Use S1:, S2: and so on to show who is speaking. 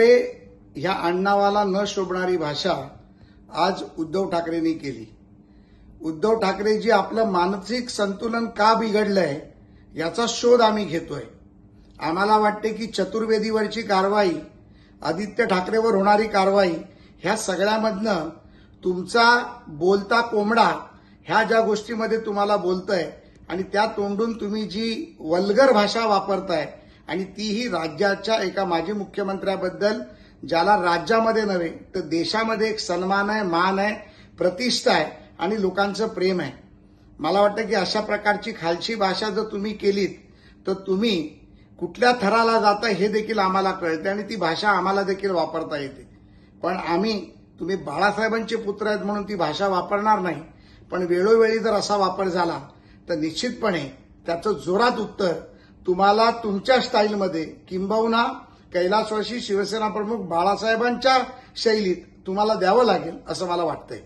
S1: ह्या आडनावाला न शोभणारी भाषा आज उद्धव ठाकरेंनी केली। उद्धव ठाकरेजी आपलं मानसिक संतुलन का बिघडलंय याचा शोध आम्ही घेतोय। आम्हाला वाटते की चतुर्वेदीवरची कारवाई, आदित्य ठाकरेवर होणारी कारवाई, ह्या सगळ्यामधनं तुमचा बोलता कोंबडा ह्या ज्या गोष्टीमध्ये तुम्हाला बोलतोय आणि त्या तोंडून तुम्ही जी वल्गर भाषा वापरताय आणि तीही राज्याच्या एका माजी मुख्यमंत्र्याबद्दल, ज्याला राज्यामध्ये नव्हे तर देशामध्ये एक सन्मान आहे, मान आहे, प्रतिष्ठा आहे आणि लोकांचं प्रेम आहे। मला वाटतं की अशा प्रकारची खालची भाषा जर तुम्ही केलीत तर तुम्ही कुठल्या थराला जाता हे देखील आम्हाला कळते आणि ती भाषा आम्हाला देखील वापरता येते। पण आम्ही तुम्ही बाळासाहेबांचे पुत्र आहेत म्हणून ती भाषा वापरणार नाही, पण वेळोवेळी जर असा वापर झाला तर निश्चितपणे त्याचं जोरात उत्तर तुम्हाला तुमच्या स्टाईलमध्ये, किंबहुना कैलासवासी शिवसेना प्रमुख बाळासाहेबांच्या शैलीत तुम्हाला द्यावं लागेल असं मला वाटतंय।